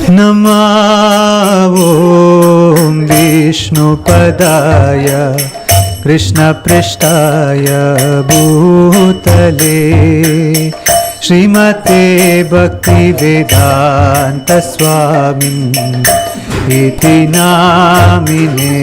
नमो विष्णुपदाय कृष्णपृष्ठाय भूतले श्रीमते भक्तिवेदान्त स्वामिन् इति नामिने।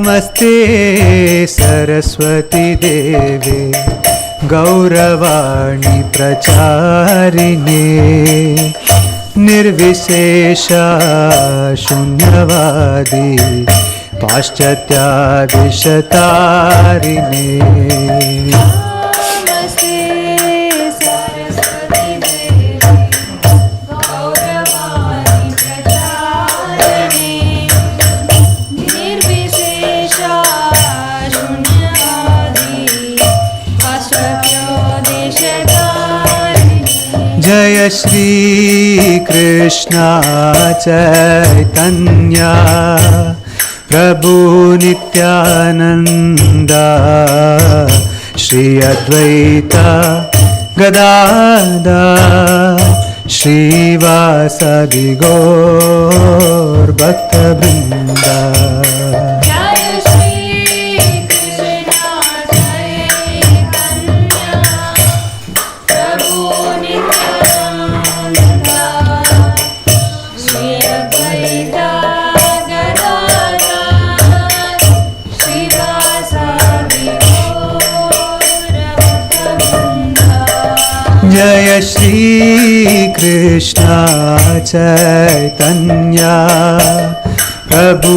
नमस्ते सरस्वती देवे गौरवाणी प्रचारिणे निर्विशेषा शून्यवादी पाश्चात्यादिशतारिणे। जय श्री कृष्ण चैतन्य प्रभु नित्यानंद श्री अद्वैत गदाधर श्रीवासादि गौर भक्तवृंद। जय श्री कृष्ण चैतन्य प्रभु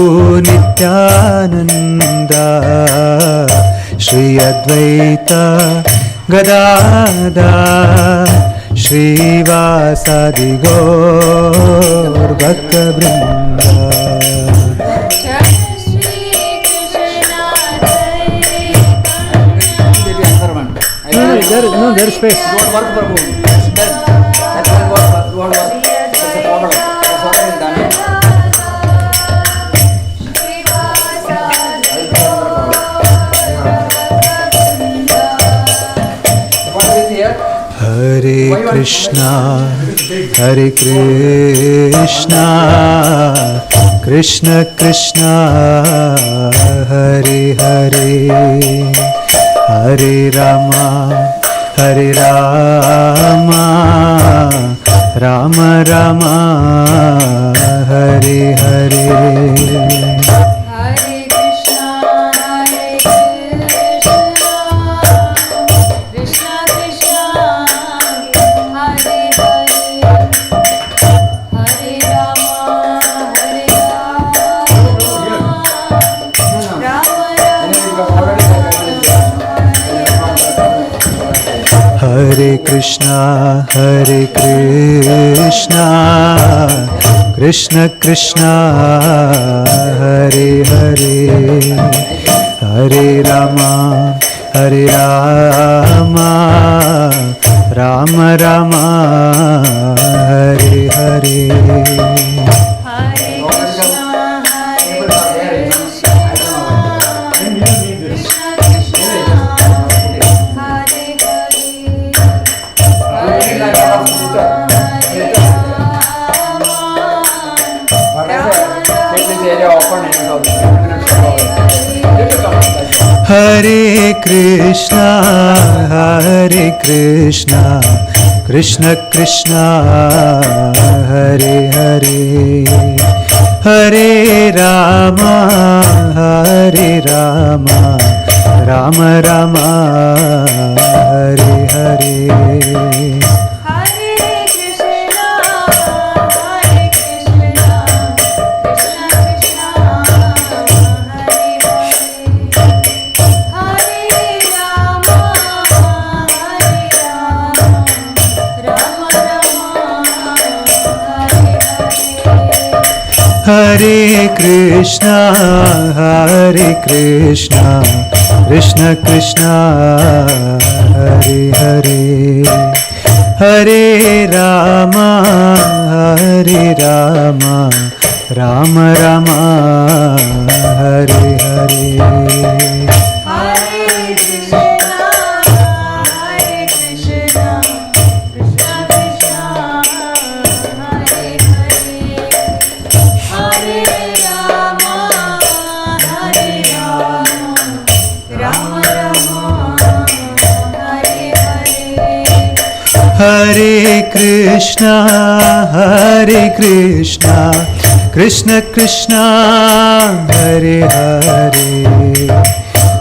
नित्यानंद श्री अद्वैत गदाधर श्रीवासादि गौर भक्तवृंद। There is space. Don't work, Prabhu. That's done. That won't work. That's a problem. That's already done. What is here? Hare Krishna, Hare Krishna, Krishna Krishna, Hare Hare, Hare Rama, Hare Rama, Rama Rama, Hare Hare. Hare Krishna, Krishna Krishna, Hare Hare, Hare Rama, Hare Rama, Hare Krishna, Hare Krishna, Krishna Krishna, Hare Hare, Hare Rama, Hare Rama, Rama Rama, Hare Hare. Hare Krishna, Hare Krishna, Krishna Krishna, Hare Hare, Hare Rama, Hare Rama, Rama Rama, Hare Hare. Hare Krishna, Hare Krishna, Krishna Krishna Hare Hare Hare Rama Hare Rama Rama Rama Hare Hare Hare Krishna Krishna Krishna Hare Hare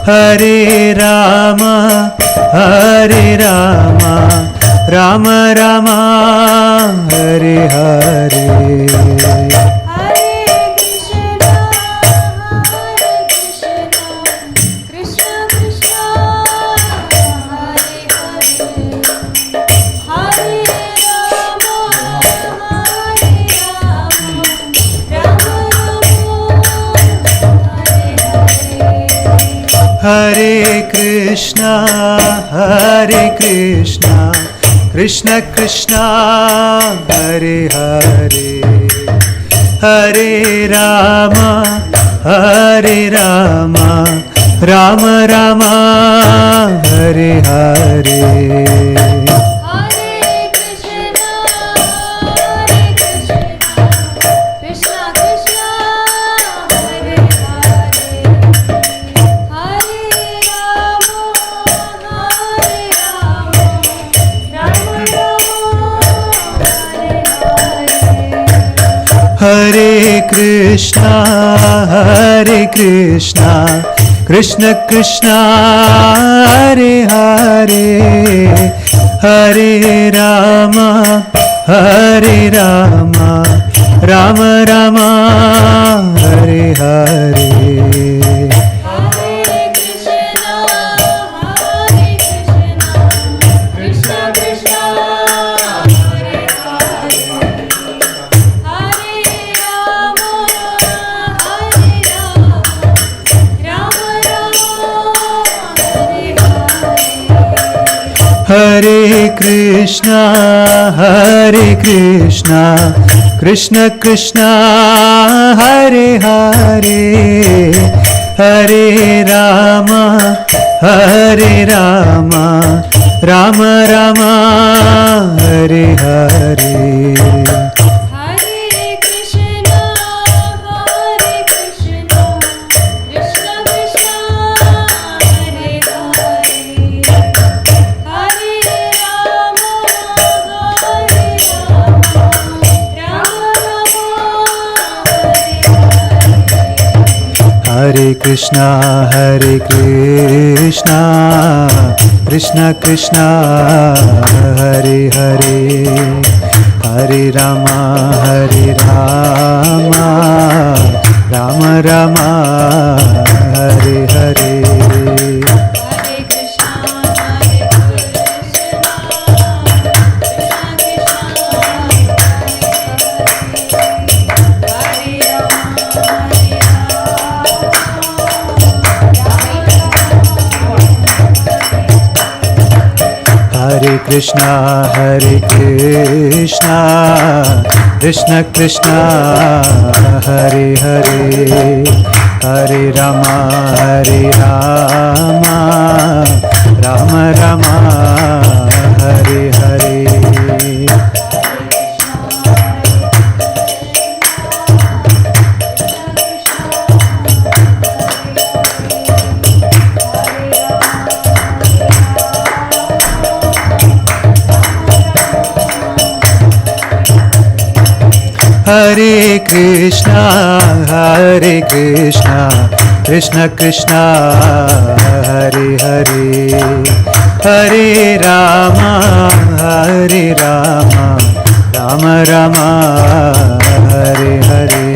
Hare Rama Rama Rama Hare Hare Hare Krishna Krishna Krishna Hare Hare Hare Rama Rama Rama Hare Hare Hare Krishna Krishna Krishna Hare Hare Hare Rama Rama Rama Hare Hare Hare Krishna Krishna Krishna Hare Hare Hare Rama Rama Rama Hare Hare Hare Krishna Krishna Krishna Hare Hare Hare Rama Rama Rama Hare Hare Hare Krishna Krishna Krishna Hare Hare Hare Rama Rama Rama Hare Hare Hare Krishna Krishna Krishna Hare Hare Hare Rama Rama Rama Hare Hare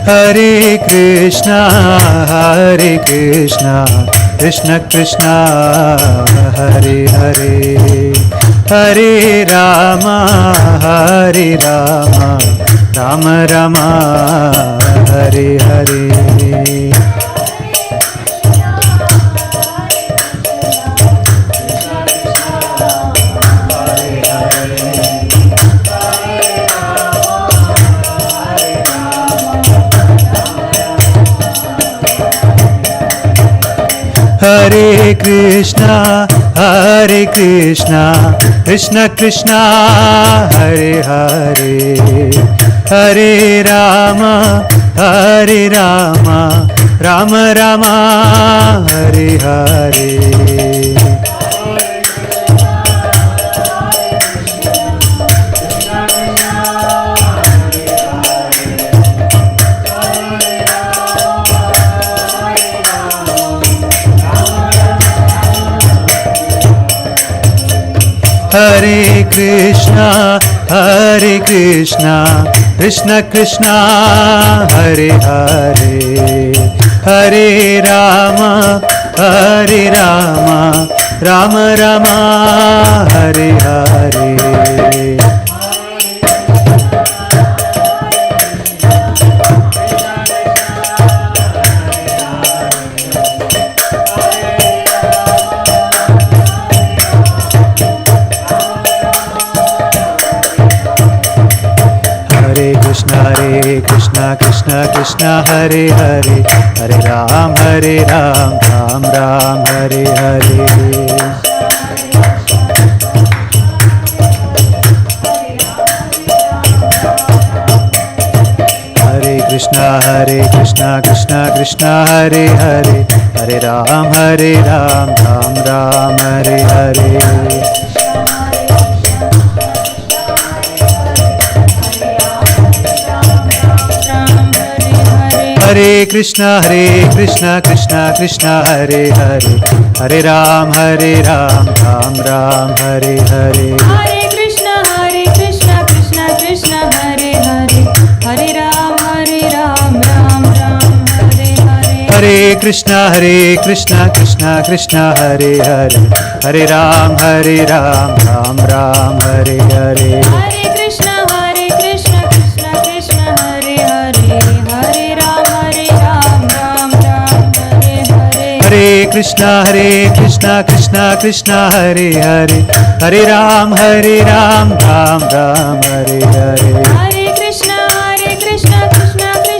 Hare Krishna, Krishna Krishna, Hare Hare, Hare Rama, Rama Rama, Hare Hare. Hare Krishna, Krishna Krishna, Hare Hare, Hare Rama, Rama Rama, Hare Hare. Hare Krishna, Krishna Krishna, Hare Hare, Hare Rama, Rama Rama, Hare Hare. Krishna Krishna Krishna Hare Hare, Hare Ram, Ram Ram, Hare Hare. Hare Krishna Krishna Krishna Hare Hare, Hare Ram, Ram Ram, Hare Hare. Hare Krishna Krishna Krishna Hare Hare, Hare Ram, Ram Ram, Hare Hare. Hare Krishna Krishna Krishna Hare Hare, Hare Ram, Ram Ram, Hare Hare. Hare Krishna Krishna Krishna Hare Hare, Hare Ram, Ram Ram, Hare Hare. Hare Krishna Krishna Krishna Hare Hare, Hare Ram, Ram Ram, Hare Hare. Hare Krishna Krishna Hare Hare, Hare Ram, Ram Ram, Hare Hare. Hare Krishna Krishna Krishna Hare Hare, Hare Ram, Ram Ram, Hare Hare. Hare Krishna Krishna Krishna Hare Hare,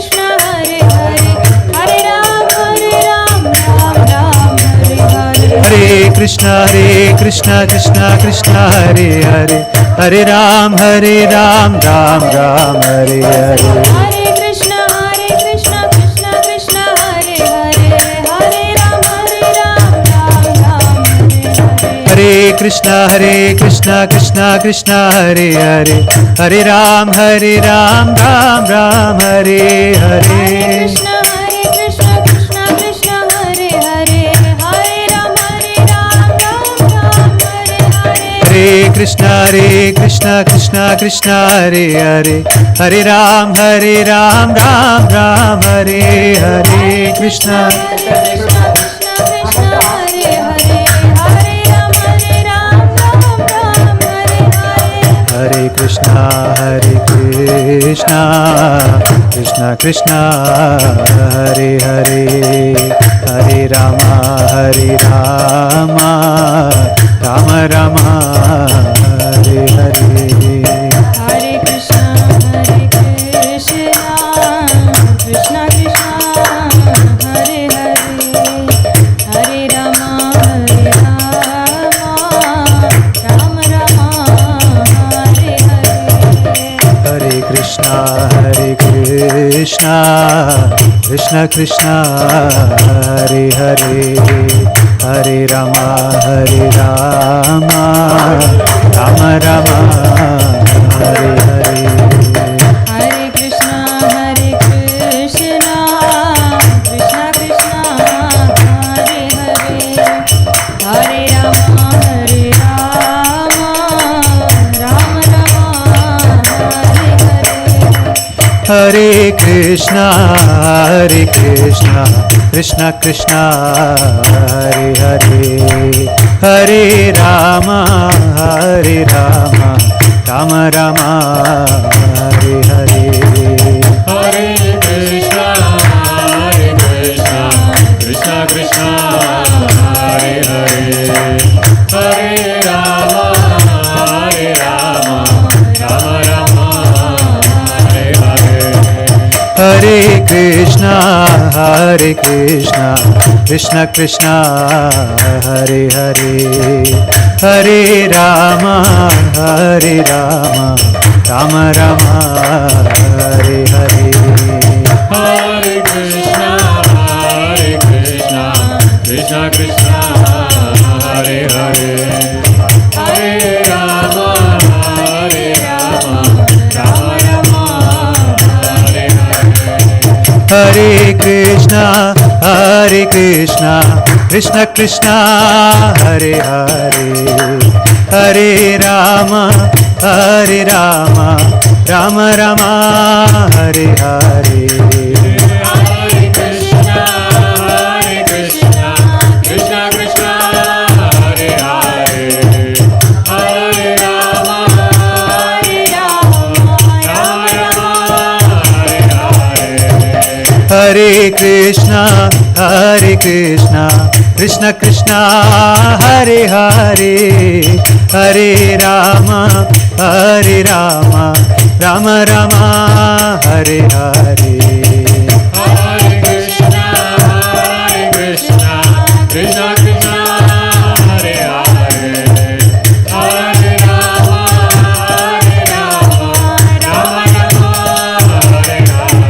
Hare Ram, Ram Ram, Hare Hare. Hare Krishna Krishna Krishna Hare Hare, Hare Ram, Ram Ram, Hare Hare. Hare Krishna Krishna Hare Hare, Hare Ram, Ram Ram, Hare Hare. Krishna Krishna Krishna Hare Hare, Hare Ram, Ram Ram, Hare Hare. Hare Krishna Krishna Hare Hare, Hare Ram, Ram Ram, Hare Hare. Krishna Krishna Krishna Hare Hare, Hare Ram, Ram Ram, Hare Hare. Hare Krishna Krishna Hare Hare, Hare Rama, Rama Rama, Hare Hare. Hare Krishna Krishna Krishna Hare Hare, Hare Rama, Rama Rama, Hare Hare. Hare Krishna Krishna Hare Hare, Hare Rama, Rama Rama, Hare Hare. Hare Krishna Krishna Krishna Hare Hare, Hare Rama, Rama Rama, Hare Hare. Hare Krishna Krishna Krishna Hare Hare Hare Rama Rama Rama Hare Hare Hare Krishna Krishna Krishna Hare Hare Hare Rama Rama Rama Hare Hare Hare Krishna Krishna Krishna Hare Hare Hare Rama Rama Rama Hare Hare Hare Krishna Krishna Krishna Hare Hare Hare Rama Rama Rama Hare Hare Hare Krishna Krishna Krishna Hare Hare Hare Rama Rama Rama Hare Hare Hare Krishna Krishna Krishna Hare Hare Hare Rama Rama Hare Hare Hare Krishna Krishna Krishna Hare Hare Hare Rama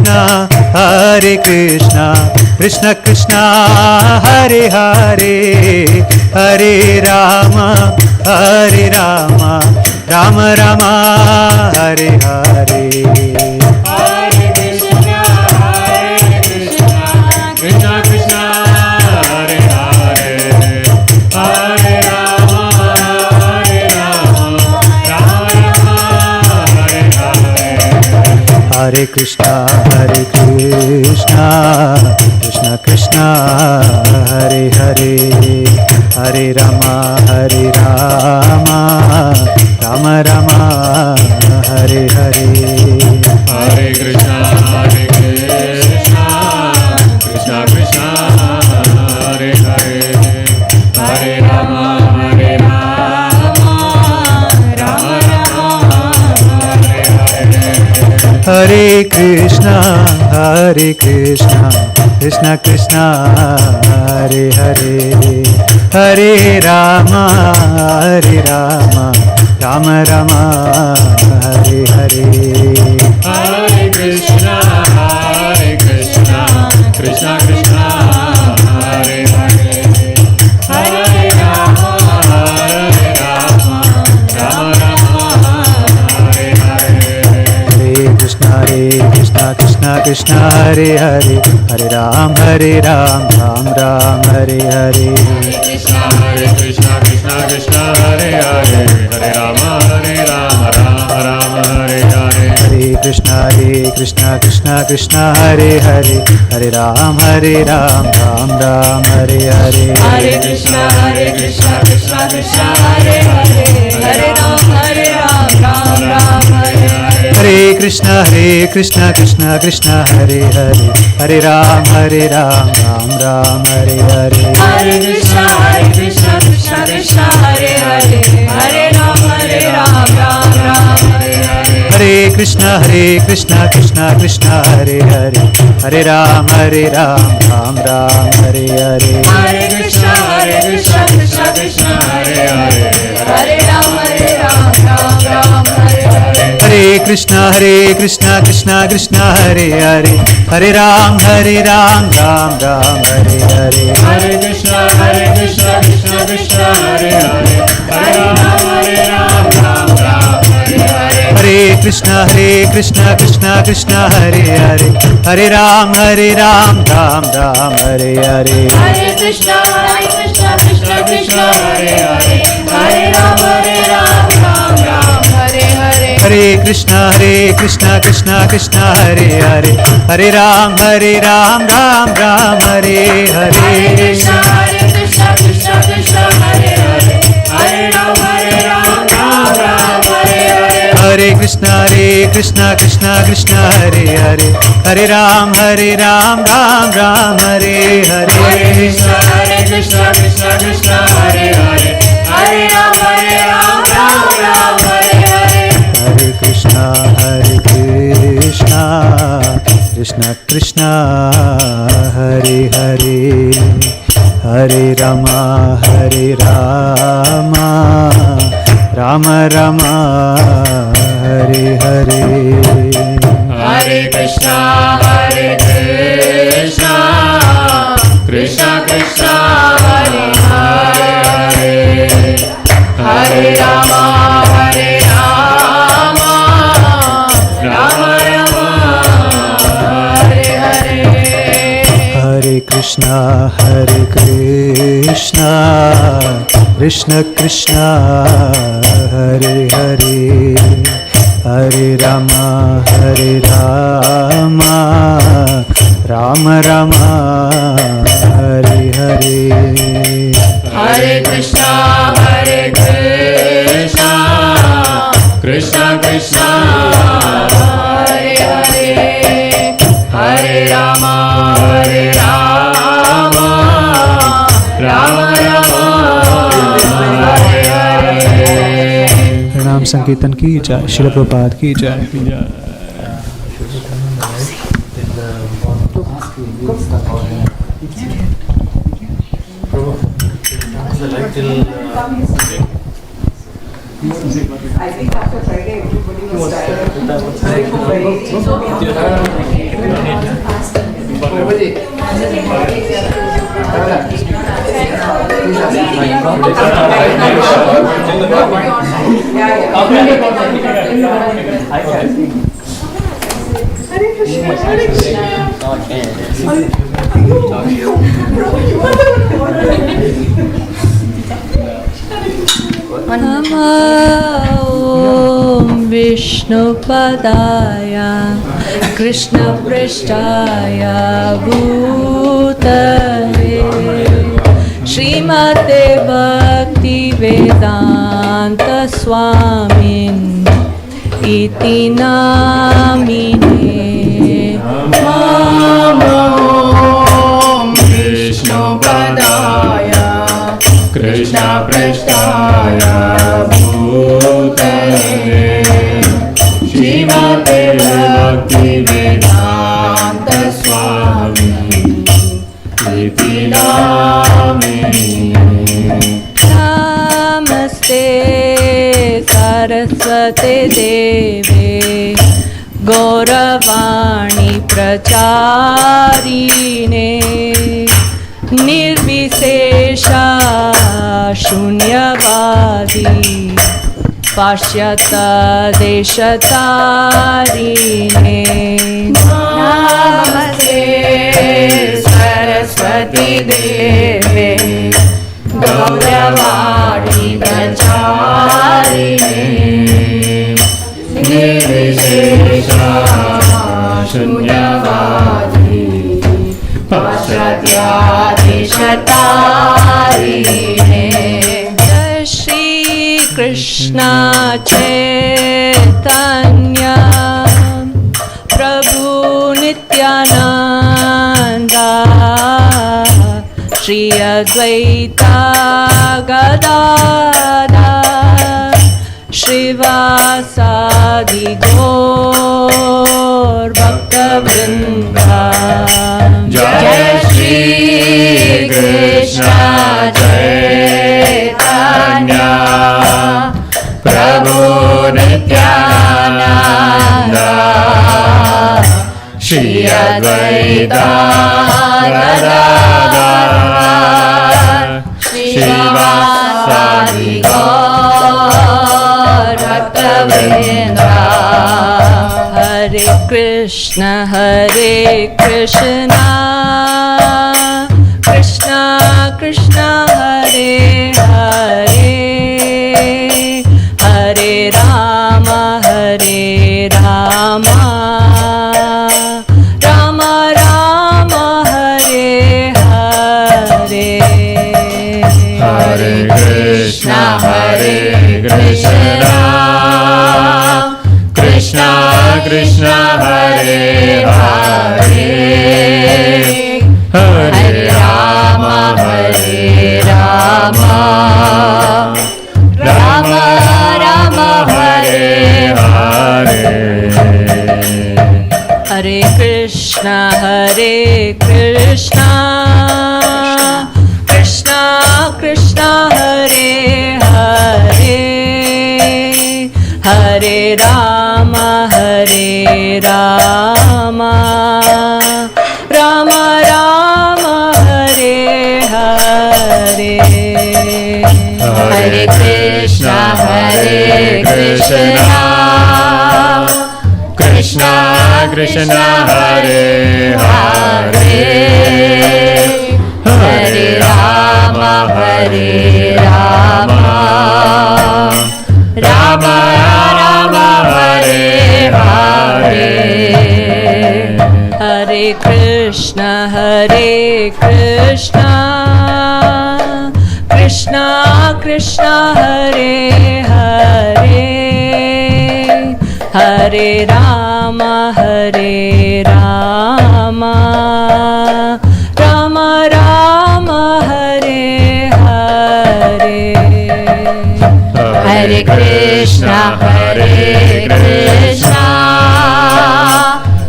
Rama Rama Hare Hare Hare Krishna Krishna Krishna Hare Hare Hare Rama Rama Hare Hare Hare Krishna Krishna Krishna Hare Hare Hare Rama Rama Rama Hare Hare Hare Krishna Krishna Krishna Hare Hare Hare Rama Rama Hare Hare Hare Krishna Krishna Krishna Hare Hare Hare Rama Rama Rama Hare Hare Hare Krishna Krishna Krishna Hare Hare Hare Rama Rama Hare Hare Hare Krishna Krishna Krishna Hare Hare Hare Rama Rama Rama Hare Hare Hare Krishna Krishna Krishna Hare Hare Hare Rama Rama Hare Hare Hare Krishna Krishna Krishna Hare Hare Hare Ram Ram Hare Hare Krishna Krishna Krishna Hare Hare Hare Rama Rama Hare Hare Hare Krishna Krishna Krishna Hare Hare Hare Ram Ram Hare Hare Hare Krishna Krishna Krishna Hare Hare Hare Ram Ram Hare Hare Hare Krishna Krishna Krishna Hare Hare Hare Ram Ram Hare Hare Hare Krishna Krishna Krishna Hare Hare Hare Ram Ram Hare Hare Hare Krishna Krishna Krishna Hare Hare Hare Ram Ram Hare Hare Hare Krishna Krishna Krishna Hare Hare Hare Ram Ram Hare Hare Hare Krishna Krishna Krishna Hare Hare Hare Ram Ram Hare Hare Hare Krishna Krishna Krishna Hare Hare Hare Rama Hare Hare Hare Krishna Krishna Krishna Hare Hare Hare Ram Ram Hare Hare Hare Krishna Krishna Krishna Hare Hare Hare Ram Ram Hare Hare Hare Krishna Krishna Krishna Hare Hare, Hare Ram Ram Ram Hare Hare. Krishna Krishna Krishna Hare Hare, Hare Ram Ram Ram Hare Hare. Hare Krishna Krishna Krishna Hare Hare, Hare Ram Ram Ram Hare Hare. Hare Krishna Krishna Krishna Hare Hare, Hare Ram Ram Ram Hare Hare. Hare Krishna Krishna Krishna Hare Hare, Hare Rama Rama Rama Hare Hare. Hare Krishna Krishna Krishna Hare Hare, Hare Rama Rama Rama Hare Hare. Hare Krishna Krishna Krishna Hare Hare, Hare Rama Rama Rama Hare Hare. Hare Krishna Krishna Krishna Hare Hare, Hare Rama Rama Rama Hare Hare. प्रणाम संकीर्तन की जय, श्रील प्रभुपाद की जय. I think after Friday everybody was tired. Om Vishnupadaya Krishna Prishtaya Bhutale Srimate Bhakti Vedanta Swamin Iti Namine. Om Vishnupadaya Krishna Prishtaya Bhutale Srimate Bhakti Vedanta Swami Iti Namine. Namaste Saraswate Deve Gauravani Pracharine Nirvisesha Shunyavadi Pashyata Deshatarine. Namaste Saraswati Deve Gauravani Pracharine Nirvisesha Shunyavadi Pashyata Deshatarine. Jai Shri Krishna Chaitanya Prabhu Nityananda Shri Advaita Gadadhar Shrivasadi Gaur Bhakta Vrinda. Jai Shri Krishna Chaitanya Prabhu Nityananda Shri Advaita Gadadhar Shrivasadi Gaur Bhakta Vrinda. Hare Krishna Krishna Krishna Hare Hare, Hare Rama Hare Rama, Hare Rama, Rama Rama, Hare Hare. Hare Krishna, Krishna Krishna, Hare Hare, Hare Rama, Rama Rama, Hare Hare. Hare Krishna, Krishna Krishna, Hare Hare, Hare Rama, Rama Rama, Hare Hare. Hare Krishna, Krishna Krishna, Hare Hare, Hare Rama, Rama Rama, Hare Hare. Hare Krishna,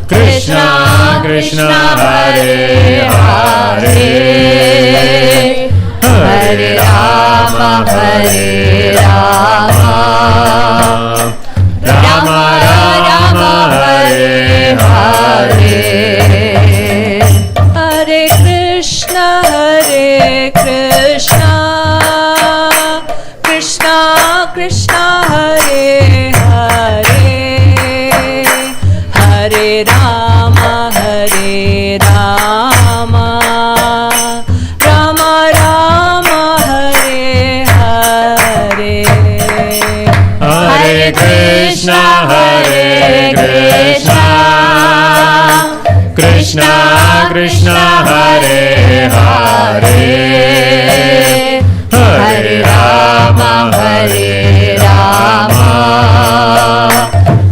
Krishna Krishna, Hare Hare, Hare Rama, Rama Rama, Hare Hare. Hare Krishna, Krishna, Hare Hare, Hare Rama, Rama Rama, Hare Hare. Hare Krishna, Krishna Krishna, Hare Hare, Hare Rama,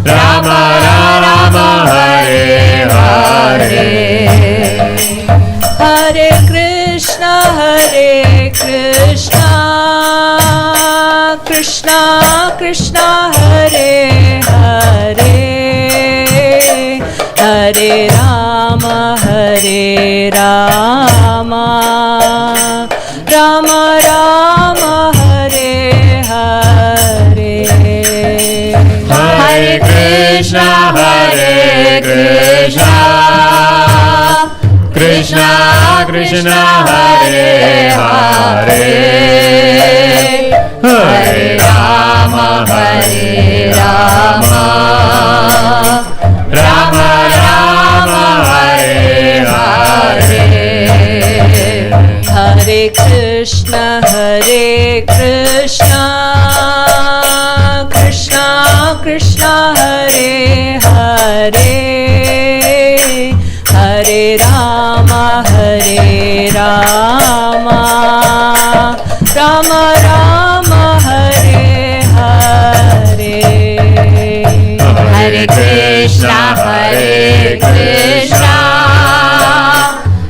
Rama Rama, Hare Hare. Hare Krishna, Krishna, Hare Hare, Hare Rama, Rama Rama, Hare Hare. Hare Krishna,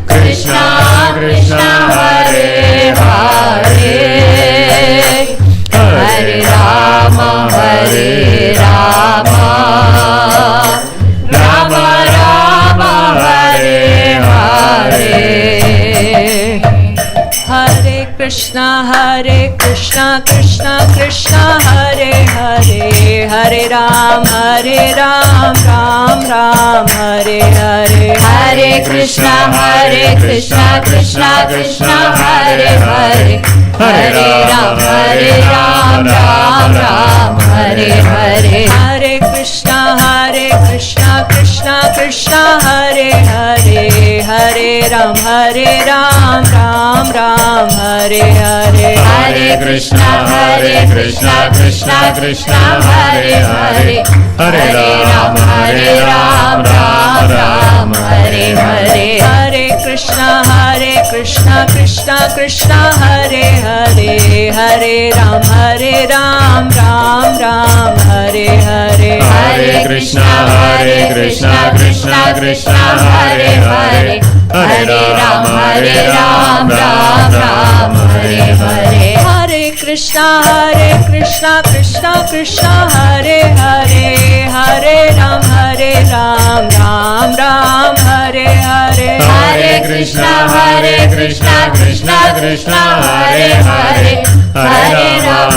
Krishna Krishna, Hare Hare, Hare Rama, Rama Rama, Hare Hare. Hare Krishna, Krishna Hare Hare, Hare Rama, Rama Rama, Hare Hare. Hare Krishna, Krishna Krishna, Hare Hare, Hare Rama, Rama Rama, Hare Hare. Hare Krishna, Krishna Krishna, Hare Hare, Hare Ram, Ram Ram, Hare Hare. Hare Krishna, Krishna Krishna, Hare Hare, Hare Ram, Ram Ram, Hare Hare. Hare Krishna, Krishna Krishna, Hare Hare, Hare Ram, Ram Ram, Hare Hare. Hare Krishna, Krishna Krishna, Hare Hare, Hare Ram, Ram Hare Hare. Hare Krishna, Krishna Krishna, Hare Hare, Hare Ram, Ram Hare Hare. Hare Krishna, Krishna Krishna, Hare Hare, Hare Ram, Ram, Hare Hare. Hare Krishna, Krishna Krishna, Hare Hare. Hare Ram, Ram Ram, Hare Hare. Hare Krishna, Krishna Krishna, Hare Hare. Hare Ram,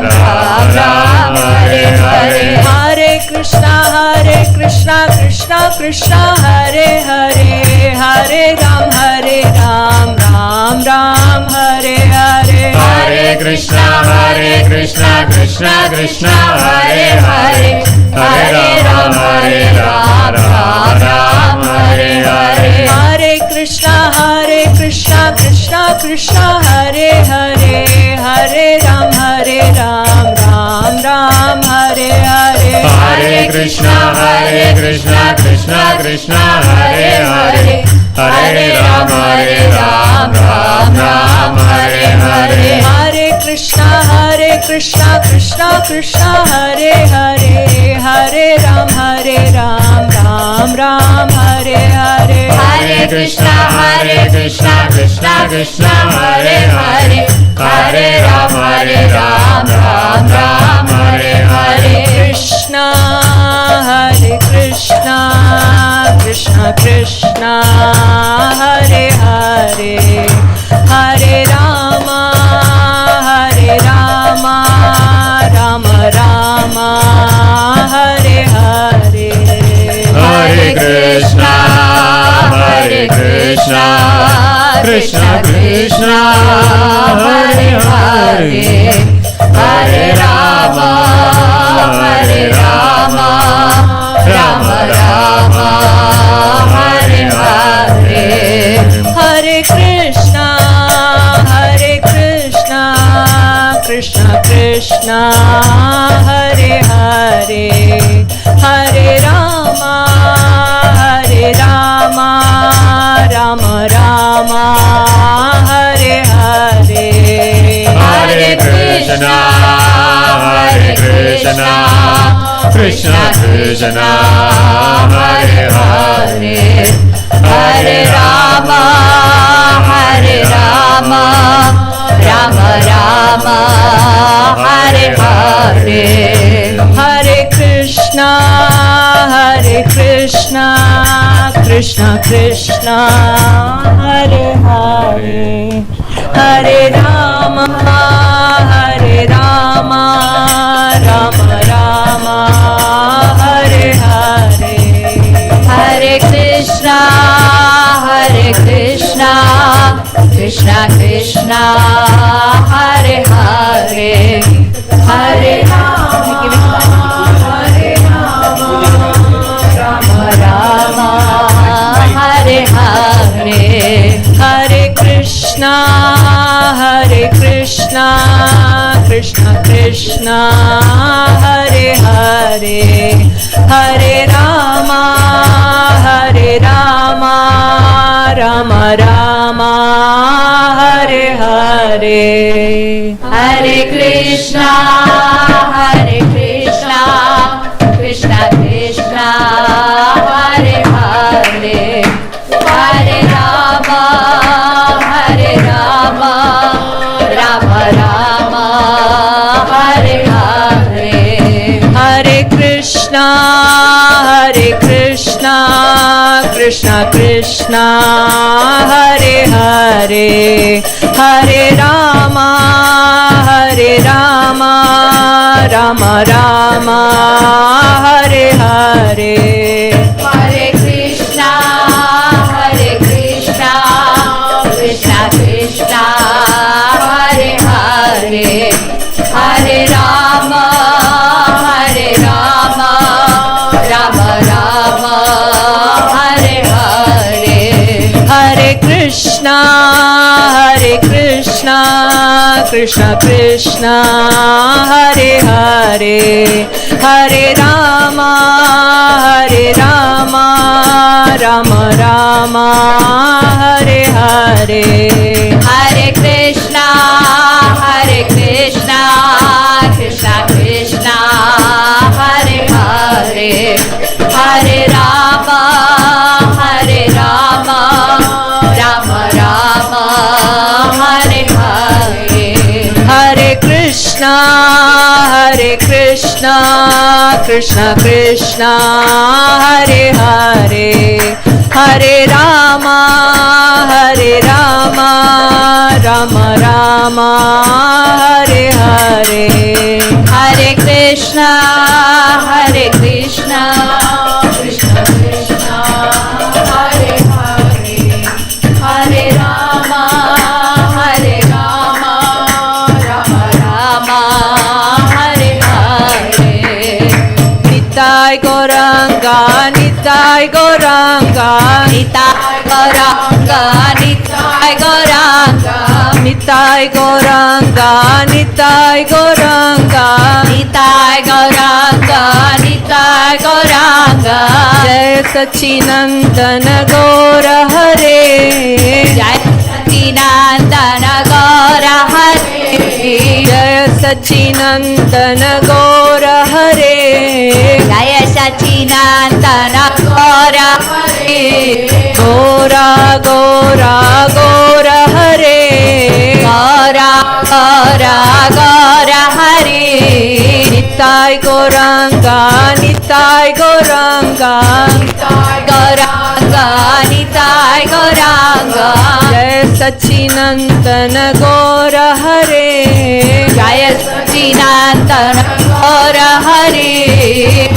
Ram Ram, Hare Hare. Hare Krishna, Krishna Krishna, Hare Hare. Hare Ram, Ram Ram, Hare Hare. Hare Krishna, Krishna Krishna, Hare Hare. Hare Ram, Ram Ram, Hare Hare. Hare Krishna, Krishna Krishna, Hare Hare. Hare Ram, Ram Ram, Hare Hare. Hare Krishna, Krishna Krishna, Hare Hare. Hare Ram, Ram Ram, Hare Hare. Hare Krishna, Krishna Krishna, Hare Hare. Hare Ram, Ram Ram, Hare Hare. Hare Krishna, Krishna Krishna, Hare Hare. Hare Ram, Ram Ram, Hare Hare. Krishna, Krishna Krishna, Hare Hare. Hare Rama, Rama Rama, Hare Hare. Hare Krishna, Krishna Krishna, Hare Hare. Hare Rama, Rama Rama, Hare Hare. Hare Krishna, Krishna Krishna, Hare Hare. Hare Rama, Rama Rama, Hare Hare. Hare Krishna, Krishna Krishna, Hare Hare. Hare Rama, Rama Rama, Hare Hare. Hare Krishna, Krishna Krishna, Hare Hare. Hare Rama, Rama Rama, Hare Hare. Hare Krishna, Krishna Krishna, Hare Hare. Hare Rama, Rama Rama, Hare Hare. Hare Krishna, Krishna Krishna, Hare Hare. Hare Rama, Rama Rama, Hare Hare. Hare Krishna, Krishna Krishna, Hare Hare. Hare Rama, Rama Rama, Hare Hare. Hare Krishna, Krishna Krishna, Hare Hare. Hare Rama, Rama Rama, Hare Hare. Hare Krishna, Krishna Krishna, Hare Hare. Hare Rama, Rama Rama, Hare Hare. Hare Krishna, Krishna Krishna, Hare Hare. Hare Rama, Rama Rama, Hare Hare. Hare Krishna, Krishna Krishna, Hare Hare. Hare Rama, Rama Rama, Krishna Krishna Krishna Hare Hare Hare Rama Rama Rama Hare Hare Hare Krishna Krishna Krishna Hare Hare Hare Rama Rama Rama Hare Hare Nitai Gauranga Nitai Gauranga Nitai Gauranga Nitai Gauranga Nitai Gauranga Nitai Gauranga Nitai Gauranga Nitai Gauranga Jai Sachidanand Gaura Hare Jai Sachidanand Gaura Hare Jai Sachidanand Gaura Hare Jai Sachidanand Gaura Hare Gaura Gaura Gaura Hare Gaura Gaura Gaura Hare Nitai Gauranga Nitai Gauranga Nitai Gauranga Nitai Gauranga Jai Sachidanand Gaura Hare Jai Sachidanand Gaura Hare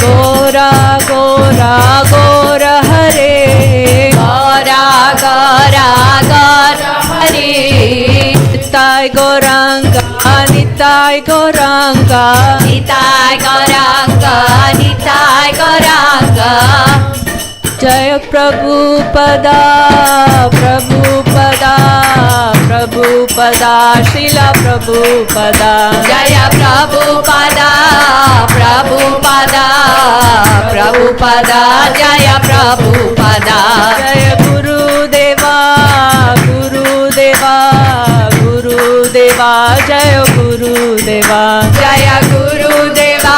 Gaura Gaura Gaura Hare Gaura Gaura Gaura Hare Nitai Gauranga Nitai Gauranga Nitai Gauranga Nitai Gauranga Jaya Prabhupada Prabhupada Prabhupada Srila Prabhupada Jaya Prabhupada Prabhupada Prabhupada Jaya Prabhupada Jaya Guru Deva Guru Deva Guru Deva Jaya Guru Deva Jaya Guru Deva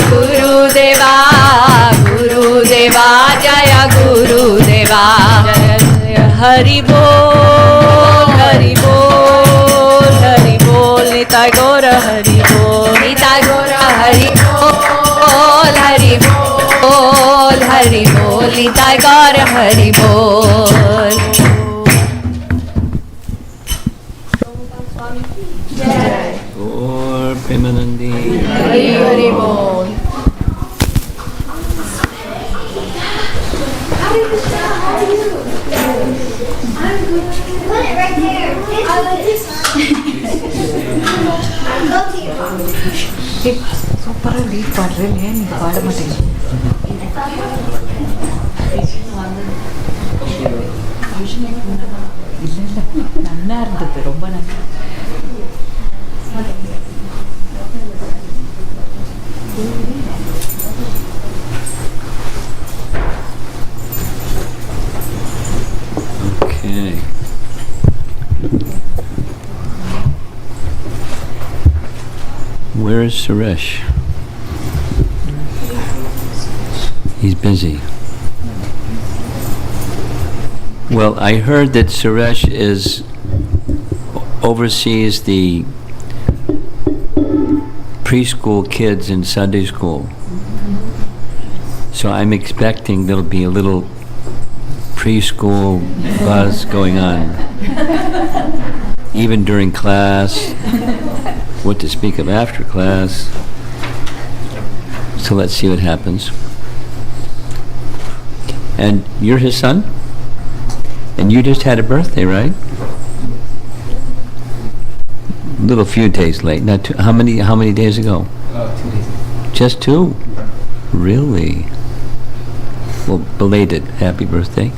Guru Deva Guru Deva Jaya Guru Deva Jaya Jaya Hari Bol Hari Bol Hari Bol Nitai Gaura Hari Bol Nitai Gaura Hari Bol Hari Bol Hari Bol Nitai Gaura Hari Bol Or Premanandi. Hari Hari Bol Put it right there. I like this one. Go to your mom. Super ಆಗಿ lead ಮಾಡ್ರಿ ಏನು ಪಾಡ ಮಾಟೇನು ಇಲ್ಲ ಇಲ್ಲ ನನ್ನ ಅರ್ಧತೆ ரொம்ப ನನ್ನ Okay. Where is Suresh? He's busy. Well, I heard that Suresh oversees the preschool kids in Sunday school. So I'm expecting there'll be a little preschool buzz going on. Even during class, what to speak of after class. So let's see what happens. And you're his son? And you just had a birthday, right? Little few days late. Not too, how many days ago? 2 days ago. Just 2? Really? Well, belated happy birthday.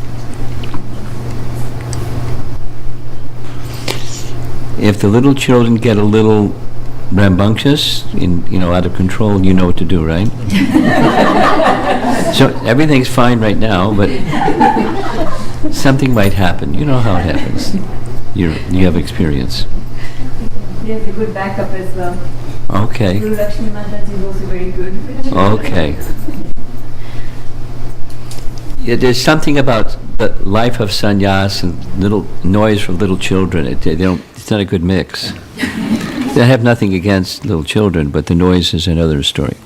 If the little children get a little rambunctious, out of control, you know what to do, right? So everything's fine right now, but something might happen. You know how it happens. You have experience. He has a good backup as well. Okay. Guru Lakshmi Mataji is also very good. Okay. Yeah, there's something about the life of sannyas and little noise from little children. It's not a good mix. I have nothing against little children, but the noise is another story.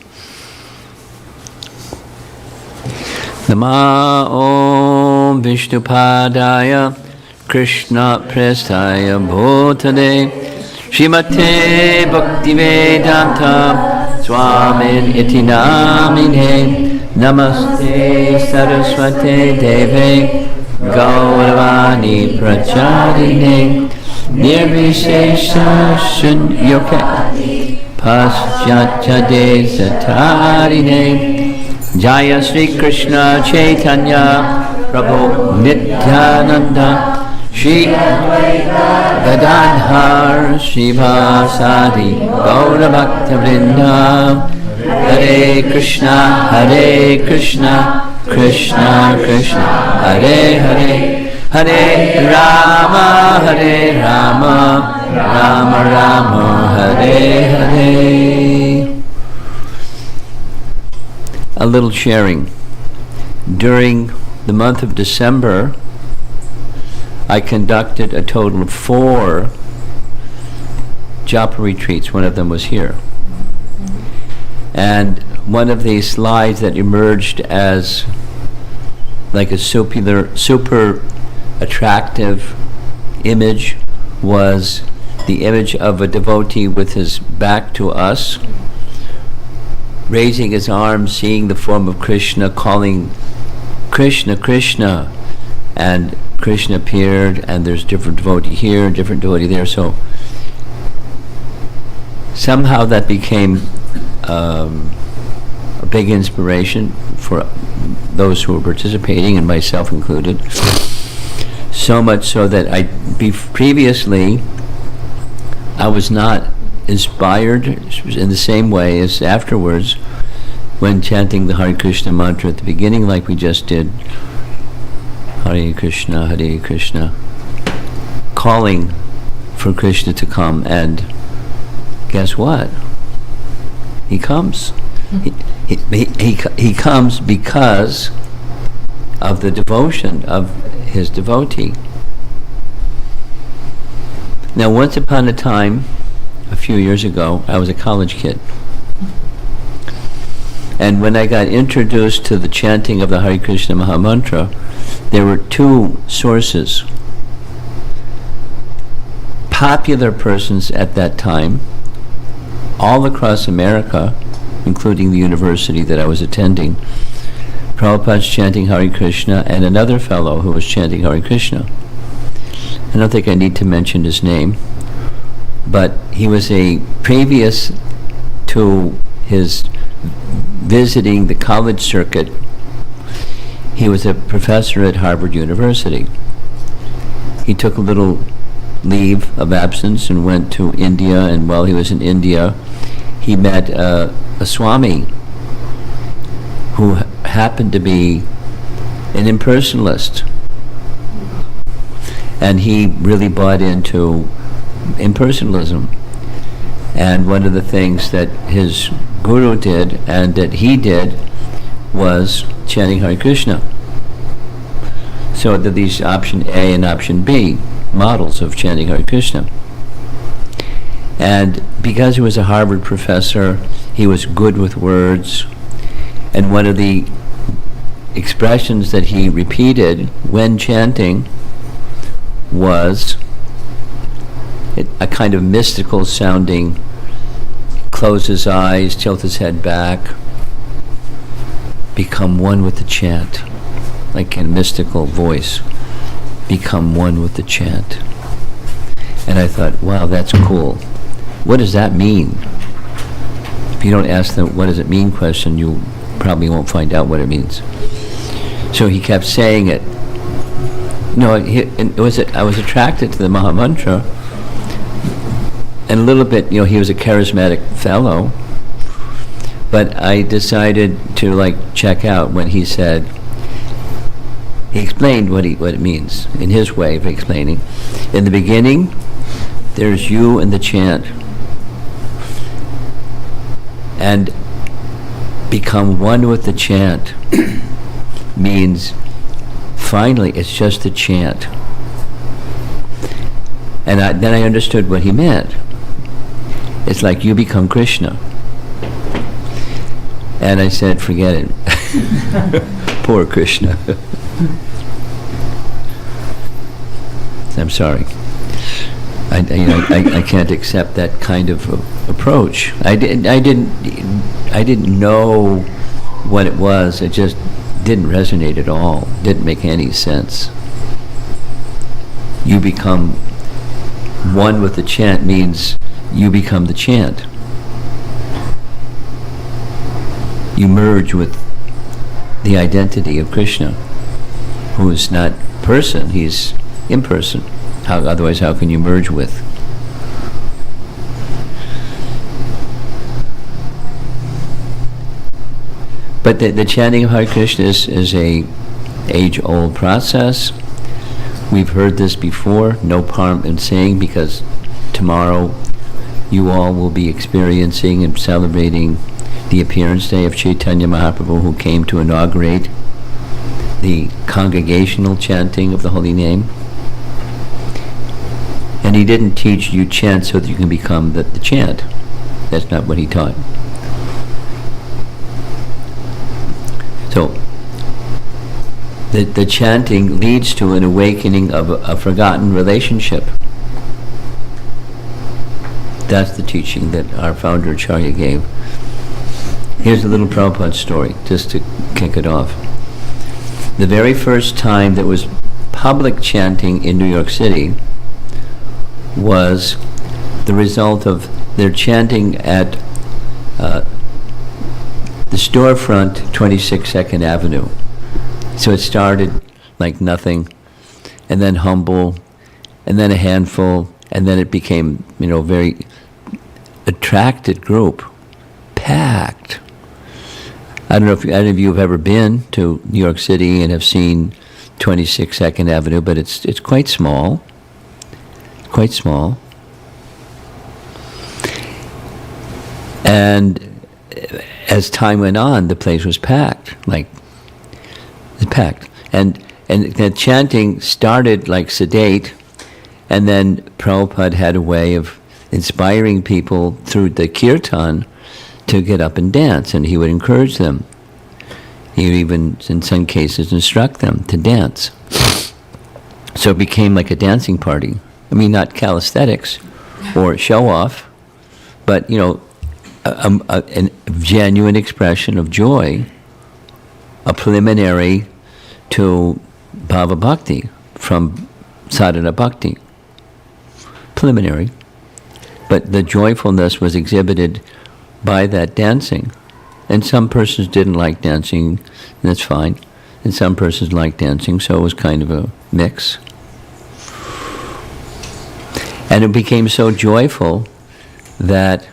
Nama Om Vishnupadaya Krishna Prestaya Bhutale Srimate Bhaktivedanta Swamin Iti Namine Namaste Saraswate Deve Gauravani Pracharine Nirvishesha Shunyaka Paschatchade Satarine Jaya Sri Krishna Chaitanya Prabhu Nityananda Shri Gadadhar Shivasadi Gaura Bhakta Vrinda Hare Krishna Krishna Krishna Hare Hare Hare Rama Rama Rama Hare Hare. A little sharing. During the month of December, I conducted a total of 4 japa retreats. One of them was here. And one of the slides that emerged as like a super attractive image was the image of a devotee with his back to us, raising his arms, seeing the form of Krishna, calling Krishna, Krishna, and Krishna appeared, and there's different devotee here, different devotee there. So somehow that became a big inspiration for those who were participating, and myself included. So much so that previously I was not inspired in the same way as afterwards when chanting the Hare Krishna mantra at the beginning, like we just did. Hare Krishna, calling for Krishna to come, and guess what? He comes. He comes because of the devotion of his devotee. Now, once upon a time, a few years ago, I was a college kid. And when I got introduced to the chanting of the Hare Krishna Mahamantra, there were 2 sources. Popular persons at that time, all across America, including the university that I was attending, Prabhupada's chanting Hare Krishna, and another fellow who was chanting Hare Krishna. I don't think I need to mention his name, but he was previous to his visiting the college circuit, he was a professor at Harvard University. He took a little leave of absence and went to India, and while he was in India, he met a Swami who happened to be an impersonalist. And he really bought into impersonalism. And one of the things that his guru did and that he did was chanting Hare Krishna. So there are these option A and option B models of chanting Hare Krishna. And because he was a Harvard professor, he was good with words. And one of the expressions that he repeated when chanting was a kind of mystical sounding, close his eyes, tilt his head back, become one with the chant, like a mystical voice, become one with the chant. And I thought, wow, that's cool. What does that mean? If you don't ask the what does it mean question, you probably won't find out what it means. So he kept saying it. No, I was attracted to the Mahamantra, and a little bit, he was a charismatic fellow, but I decided to check out when he said, he explained what it means in his way of explaining. In the beginning, there's you and the chant, and become one with the chant means finally it's just a chant. And then I understood what he meant. It's like you become Krishna. And I said, forget it. Poor Krishna. I'm sorry. I can't accept that kind of approach. I didn't know what it was. It just didn't resonate at all. Didn't make any sense. You become one with the chant means you become the chant. You merge with the identity of Krishna, who is not person, he's imperson. Otherwise, how can you merge with? But the chanting of Hare Krishna is a age-old process. We've heard this before, no harm in saying, because tomorrow you all will be experiencing and celebrating the appearance day of Chaitanya Mahaprabhu, who came to inaugurate the congregational chanting of the holy name. And he didn't teach you chant so that you can become the chant. That's not what he taught. So, the chanting leads to an awakening of a forgotten relationship. That's the teaching that our founder Acharya gave. Here's a little Prabhupada story, just to kick it off. The very first time there was public chanting in New York City was the result of their chanting at the storefront, 26 Second Avenue. So it started like nothing, and then humble, and then a handful, and then it became, very attracted group, packed. I don't know if any of you have ever been to New York City and have seen 26 Second Avenue, but it's quite small. Quite small. And as time went on, the place was packed, And the chanting started like sedate, and then Prabhupada had a way of inspiring people through the kirtan to get up and dance, and he would encourage them. He would even, in some cases, instruct them to dance. So it became like a dancing party. I mean, not calisthenics or show off, but a genuine expression of joy, a preliminary to bhava bhakti from sadhana bhakti. Preliminary. But the joyfulness was exhibited by that dancing. And some persons didn't like dancing, and that's fine. And some persons liked dancing, so it was kind of a mix. And it became so joyful that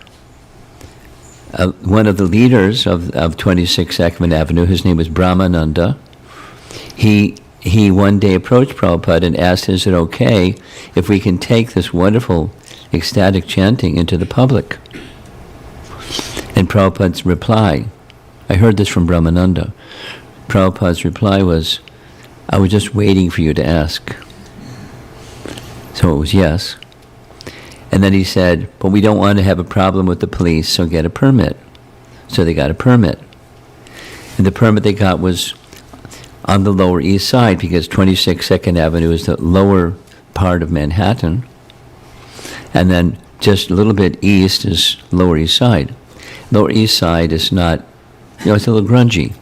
one of the leaders of 26 Second Avenue, his name was Brahmananda, he one day approached Prabhupada and asked, is it okay if we can take this wonderful ecstatic chanting into the public? And Prabhupada's reply, I heard this from Brahmananda, Prabhupada's reply was, I was just waiting for you to ask. So it was yes. And then he said, but we don't want to have a problem with the police, so get a permit. So they got a permit. And the permit they got was on the Lower East Side, because 26 Second Avenue is the lower part of Manhattan. And then just a little bit east is Lower East Side. Lower East Side is not, it's a little grungy.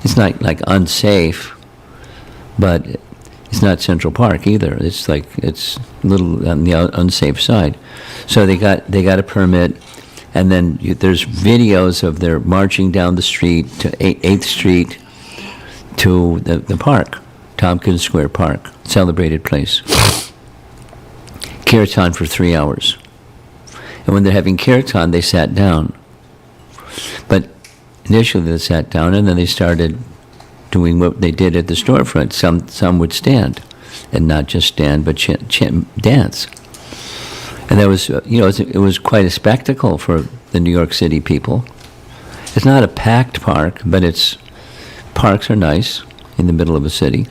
It's not like unsafe, but it's not Central Park either. It's like, it's a little on the unsafe side. So they got a permit, and then there's videos of their marching down the street to 8th Street to the park, Tompkins Square Park, celebrated place. Kirtan for 3 hours. And when they're having kirtan, they sat down. But initially they sat down, and then they started doing what they did at the storefront. Some would stand, and not just stand, but dance. And that was, it was quite a spectacle for the New York City people. It's not a packed park, but parks are nice in the middle of a city.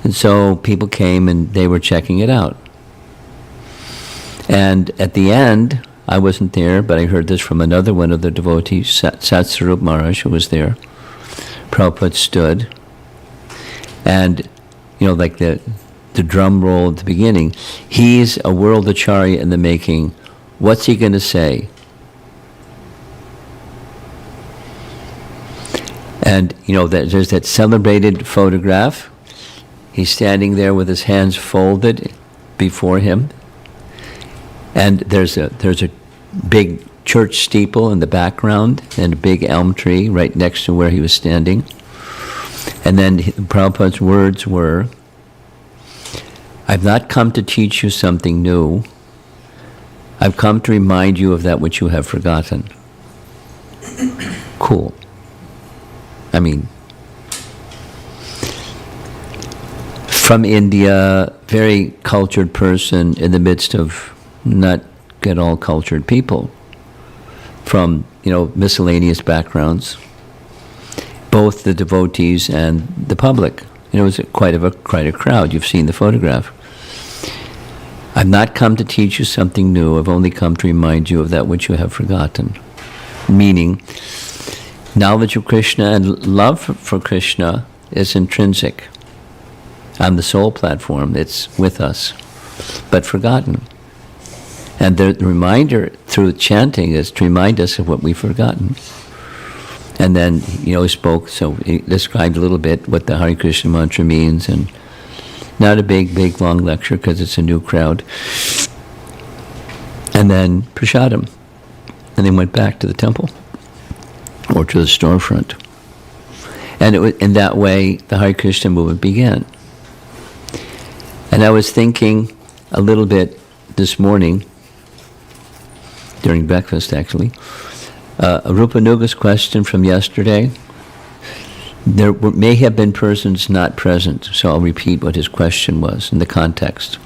And so people came and they were checking it out. And at the end, I wasn't there, but I heard this from another one of the devotees, Satsvarup Maharaj, who was there. Prabhupada stood, and, like the drum roll at the beginning, he's a world acharya in the making. What's he going to say? And, there's that celebrated photograph. He's standing there with his hands folded before him. And there's a big church steeple in the background and a big elm tree right next to where he was standing. And then Prabhupada's words were, "I've not come to teach you something new. I've come to remind you of that which you have forgotten." Cool. I mean, from India, very cultured person in the midst of not at all cultured people from, miscellaneous backgrounds, both the devotees and the public. It was quite a crowd. You've seen the photograph. "I've not come to teach you something new. I've only come to remind you of that which you have forgotten." Meaning, knowledge of Krishna and love for Krishna is intrinsic. On the soul platform, it's with us, but forgotten. And the reminder through chanting is to remind us of what we've forgotten. And then, he described a little bit what the Hare Krishna mantra means, and not a big, long lecture because it's a new crowd. And then prasadam. And they went back to the temple or to the storefront. And in that way, the Hare Krishna movement began. And I was thinking a little bit this morning, during breakfast actually, Rupanuga's question from yesterday. There may have been persons not present, so I'll repeat what his question was in the context.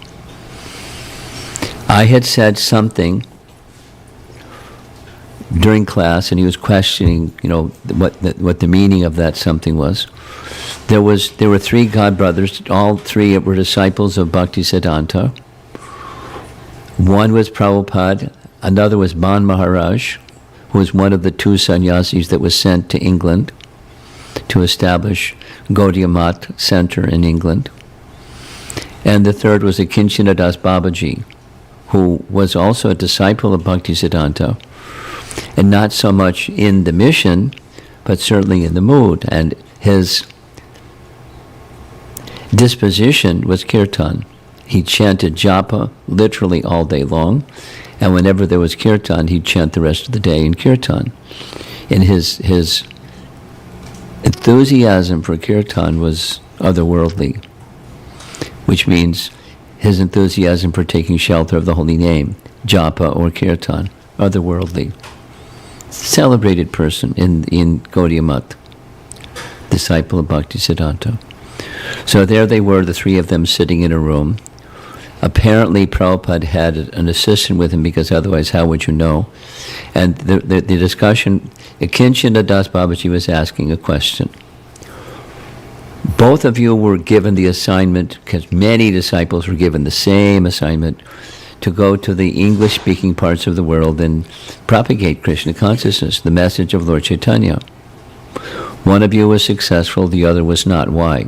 I had said something during class, and he was questioning, what the meaning of that something was. There were three godbrothers. All three were disciples of Bhaktisiddhanta. One was Prabhupada. Another was Ban Maharaj, who was one of the two sannyasis that was sent to England to establish Gaudiya Math Center in England. And the third was Iskcon Das Babaji, who was also a disciple of Bhaktisiddhanta, and not so much in the mission, but certainly in the mood. And his disposition was kirtan. He chanted japa literally all day long, and whenever there was kirtan, he'd chant the rest of the day in kirtan. And his enthusiasm for kirtan was otherworldly, which means his enthusiasm for taking shelter of the holy name, japa or kirtan, otherworldly. Celebrated person in Gaudiya Math, disciple of Bhaktisiddhanta. So there they were, the three of them sitting in a room. Apparently Prabhupada had an assistant with him, because otherwise how would you know? And the discussion, Iskcon Das Babaji was asking a question. Both of you were given the assignment, because many disciples were given the same assignment, to go to the English-speaking parts of the world and propagate Krishna consciousness, the message of Lord Chaitanya. One of you was successful, the other was not. Why?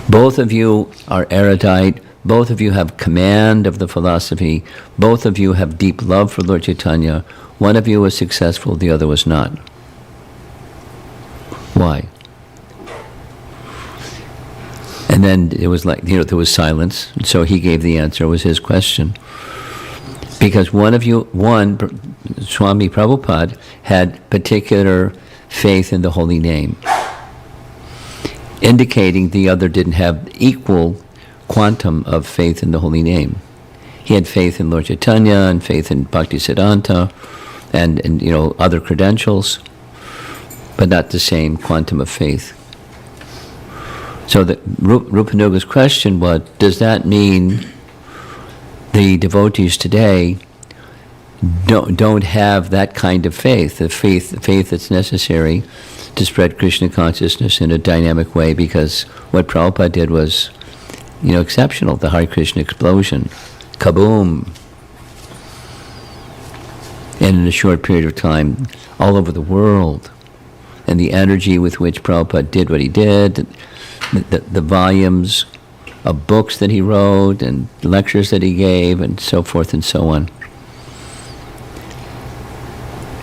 Both of you are erudite, both of you have command of the philosophy, both of you have deep love for Lord Chaitanya. One of you was successful, the other was not. Why? And then it was like, there was silence. And so he gave the answer. It was his question. Because Swami Prabhupada had particular faith in the holy name, indicating the other didn't have equal quantum of faith in the holy name. He had faith in Lord Chaitanya and faith in Bhaktisiddhanta and other credentials, but not the same quantum of faith. So Rupanuga's question was, does that mean the devotees today don't have that kind of faith, the faith that's necessary to spread Krishna consciousness in a dynamic way? Because what Prabhupada did was exceptional. The Hare Krishna explosion, kaboom. And in a short period of time, all over the world. And the energy with which Prabhupada did what he did, the volumes of books that he wrote, and lectures that he gave, and so forth and so on.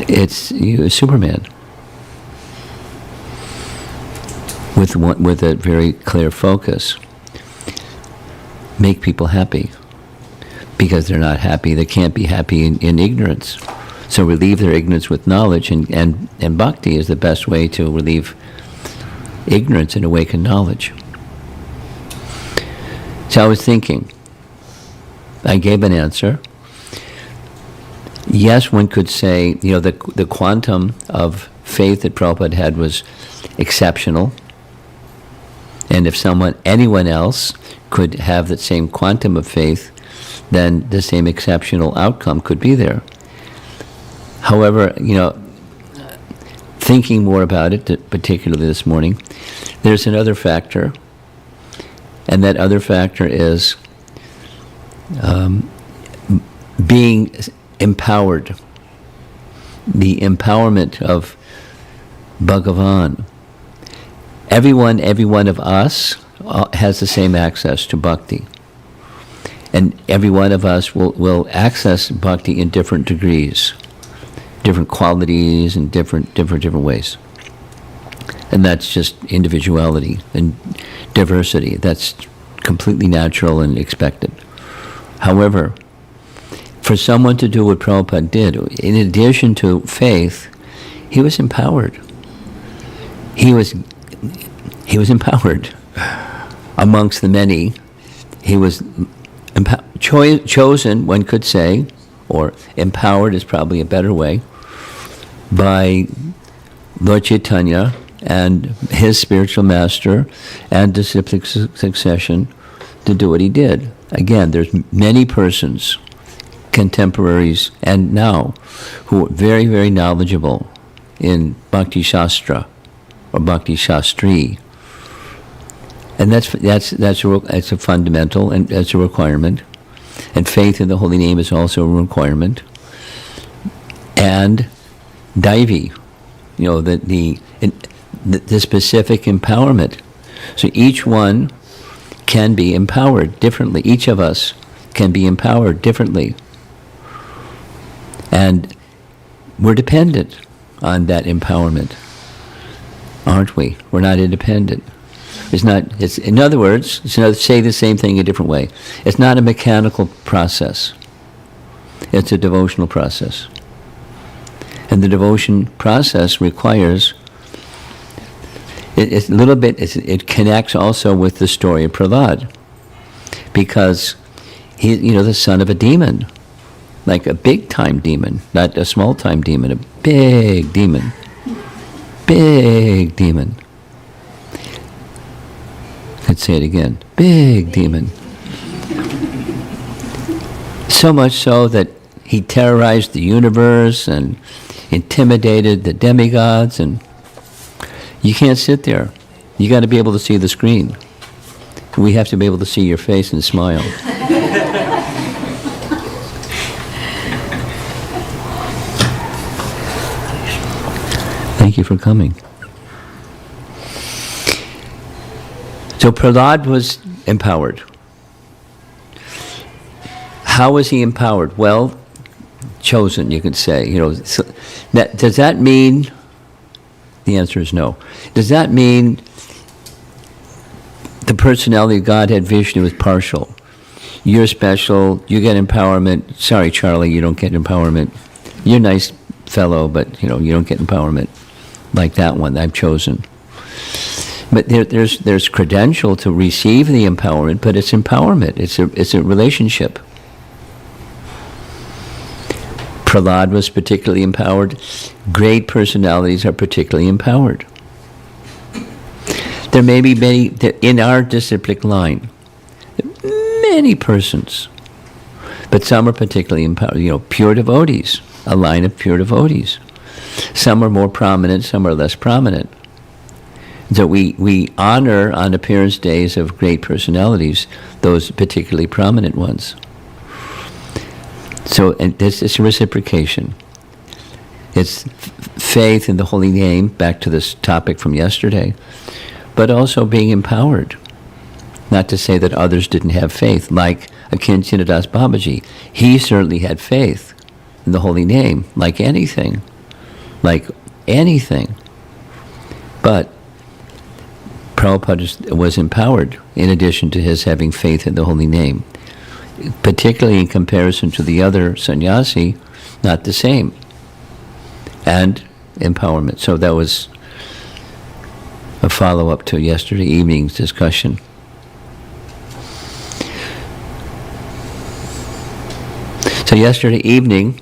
It's Superman. With a very clear focus. Make people happy. Because they're not happy, they can't be happy in ignorance. So relieve their ignorance with knowledge, and bhakti is the best way to relieve ignorance and awaken knowledge. So I was thinking, I gave an answer. Yes, one could say, the quantum of faith that Prabhupada had was exceptional. And if anyone else could have that same quantum of faith, then the same exceptional outcome could be there. However, thinking more about it, particularly this morning, there's another factor, and that other factor is being empowered. The empowerment of Bhagavan. Every one of us has the same access to bhakti. And every one of us will access bhakti in different degrees, different qualities, and different ways. And that's just individuality and diversity. That's completely natural and expected. However, for someone to do what Prabhupada did, in addition to faith, he was empowered. He was empowered. Amongst the many, he was chosen, one could say, or empowered is probably a better way, by Lord Chaitanya and his spiritual master and disciplic succession to do what he did. Again, there's many persons, contemporaries and now, who are very, very knowledgeable in Bhakti Shastra or Bhakti Shastri. And that's a fundamental, and that's a requirement. And faith in the holy name is also a requirement. And Daivi, the specific empowerment. So each one can be empowered differently. Each of us can be empowered differently. And we're dependent on that empowerment, aren't we? We're not independent. In other words, say the same thing a different way. It's not a mechanical process. It's a devotional process. And the devotion process requires, it connects also with the story of Prahalad. Because he, the son of a demon, like a big-time demon, not a small-time demon, a big demon. Big demon. Let's say it again. Big demon. So much so that he terrorized the universe and intimidated the demigods, and you can't sit there. You got to be able to see the screen. We have to be able to see your face and smile. Thank you for coming. So Prahalad was empowered. How was he empowered? Well, chosen, you could say. Does that mean? The answer is no. Does that mean the personality of Godhead Vishnu is partial? You're special. You get empowerment. Sorry, Charlie, you don't get empowerment. You're a nice fellow, but you don't get empowerment like that one. I've chosen. But there's credential to receive the empowerment, but it's empowerment. It's a relationship. Prahalad was particularly empowered. Great personalities are particularly empowered. There may be many, in our disciplic line, many persons, but some are particularly empowered. Pure devotees, a line of pure devotees. Some are more prominent, some are less prominent. So we honor on appearance days of great personalities, those particularly prominent ones. So and this is reciprocation. It's faith in the holy name, back to this topic from yesterday, but also being empowered. Not to say that others didn't have faith, like Akinchana Das Babaji. He certainly had faith in the holy name, like anything. But Prabhupada was empowered in addition to his having faith in the holy name. Particularly in comparison to the other sannyasi, not the same. And empowerment. So that was a follow-up to yesterday evening's discussion. So yesterday evening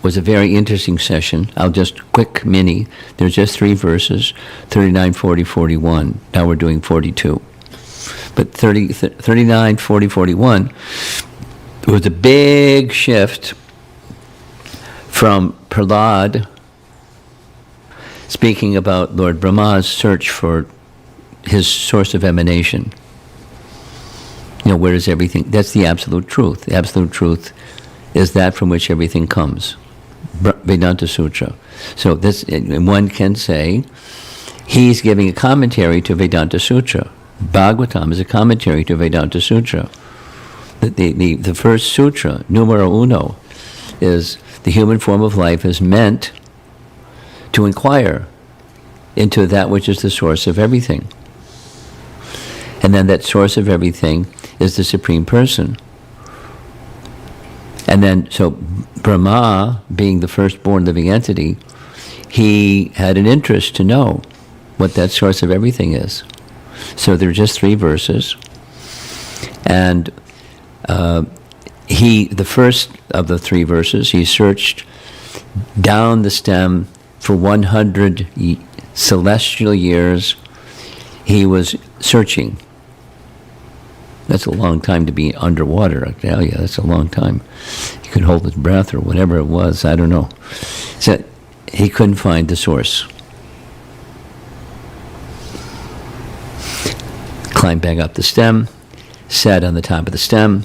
was a very interesting session. I'll just quick mini. There's just 3 verses, 39, 40, 41. Now we're doing 42. But 39, 40, 41 was a big shift from Prahalad speaking about Lord Brahma's search for his source of emanation. Where is everything? That's the absolute truth. The absolute truth is that from which everything comes. Vedanta Sutra. So this, one can say, he's giving a commentary to Vedanta Sutra. Bhagavatam is a commentary to Vedanta Sutra. The first sutra, numero uno, is the human form of life is meant to inquire into that which is the source of everything. And then that source of everything is the Supreme Person. And then, so Brahma, being the firstborn living entity, he had an interest to know what that source of everything is. So there are just 3 verses. And the first of the 3 verses, he searched down the stem for 100 celestial years. He was searching. That's a long time to be underwater, I tell you. That's a long time. He could hold his breath or whatever it was, I don't know. So he couldn't find the source. Climbed back up the stem, sat on the top of the stem.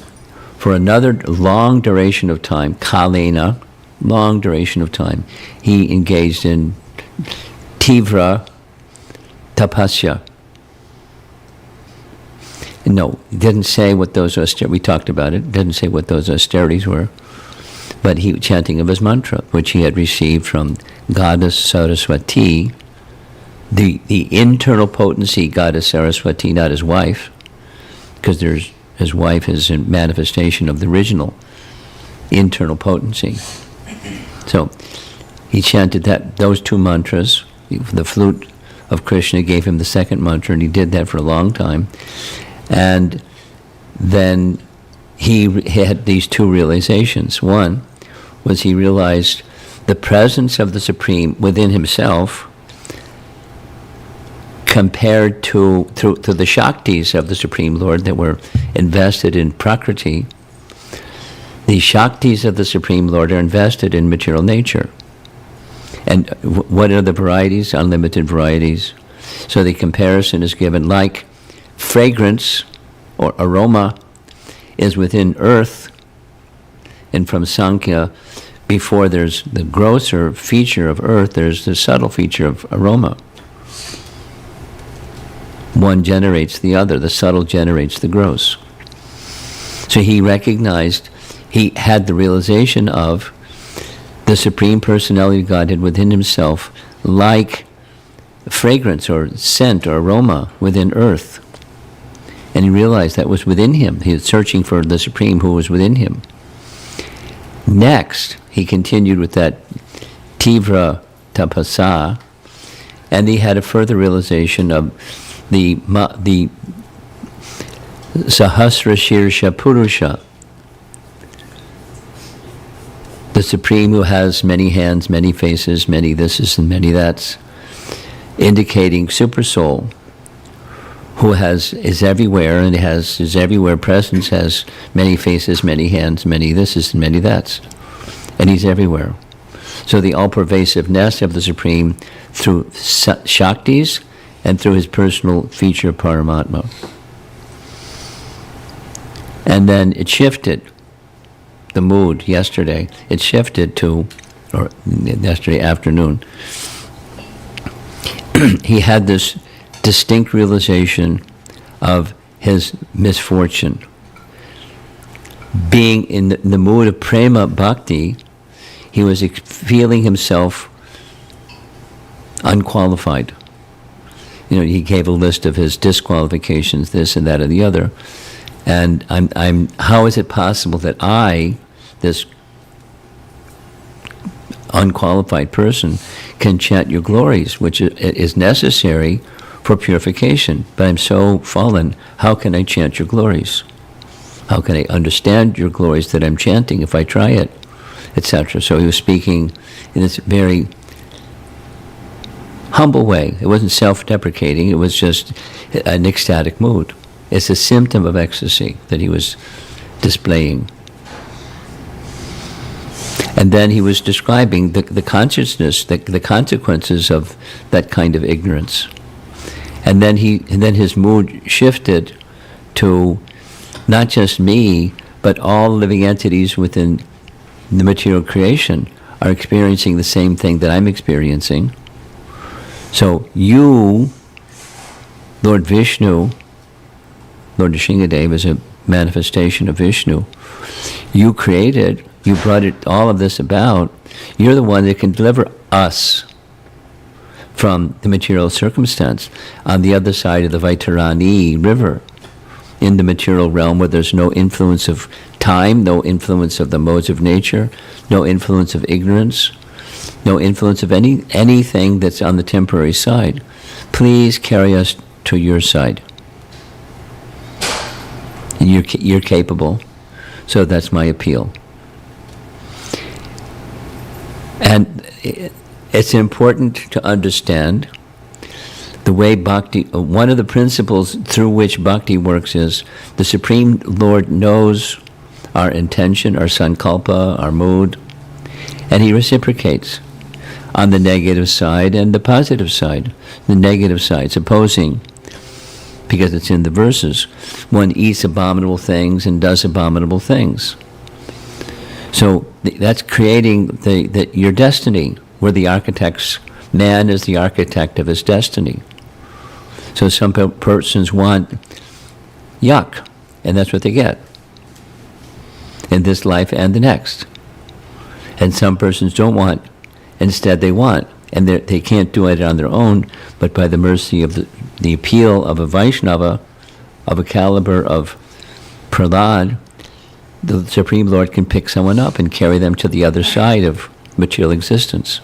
For another long duration of time, kalena, long duration of time, he engaged in tivra tapasya. No, it didn't say what those we talked about it. Didn't say what those austerities were, but he chanting of his mantra, which he had received from Goddess Saraswati, the internal potency Goddess Saraswati, not his wife, because his wife is a manifestation of the original internal potency. So he chanted those 2 mantras. The flute of Krishna gave him the second mantra, and he did that for a long time. And then he had these 2 realizations. One was he realized the presence of the Supreme within himself compared to the Shaktis of the Supreme Lord that were invested in Prakriti. The Shaktis of the Supreme Lord are invested in material nature. And what are the varieties? Unlimited varieties. So the comparison is given like fragrance or aroma is within earth, and from Sankhya, before there's the grosser feature of earth, there's the subtle feature of aroma. One generates the other, the subtle generates the gross. So he recognized, he had the realization of the Supreme Personality of Godhead within himself, like fragrance or scent or aroma within earth. And he realized that was within him. He was searching for the Supreme who was within him. Next, he continued with that tivra tapasa, and he had a further realization of the Sahasra Shirsha Purusha, the Supreme who has many hands, many faces, many thises and many that's, indicating Super Soul, who is everywhere and his everywhere presence, has many faces, many hands, many thises and many that's, and he's everywhere. So the all-pervasiveness of the Supreme through Shaktis and through his personal feature Paramatma. And then it shifted, the mood yesterday, it shifted to, or yesterday afternoon, he had this distinct realization of his misfortune. Being in the mood of prema bhakti, he was feeling himself unqualified. You know, he gave a list of his disqualifications, this and that and the other. And how is it possible that I, this unqualified person, can chant your glories, which is necessary for purification? But I'm so fallen, how can I chant your glories? How can I understand your glories that I'm chanting if I try it, etc.? So he was speaking in this very humble way. It wasn't self-deprecating, it was just an ecstatic mood. It's a symptom of ecstasy that he was displaying. And then he was describing the consciousness, the consequences of that kind of ignorance. And then his mood shifted to not just me, but all living entities within the material creation are experiencing the same thing that I'm experiencing. So you, Lord Vishnu, Lord Nrsingadev is a manifestation of Vishnu. You created, you brought all of this about. You're the one that can deliver us from the material circumstance on the other side of the Vaitarani river, in the material realm where there's no influence of time, no influence of the modes of nature, no influence of ignorance, no influence of anything that's on the temporary side. Please carry us to your side. You're capable, so that's my appeal. And it's important to understand the way bhakti, one of the principles through which bhakti works is the Supreme Lord knows our intention, our sankalpa, our mood, and he reciprocates on the negative side and the positive side. The negative side, supposing, because it's in the verses, one eats abominable things and does abominable things. So that's creating your destiny. We're the architects. Man is the architect of his destiny. So some persons want yuck, and that's what they get in this life and the next. And some persons don't want, instead they want, and they can't do it on their own, but by the mercy of the appeal of a Vaishnava, of a caliber of Prahalad, the Supreme Lord can pick someone up and carry them to the other side of material existence.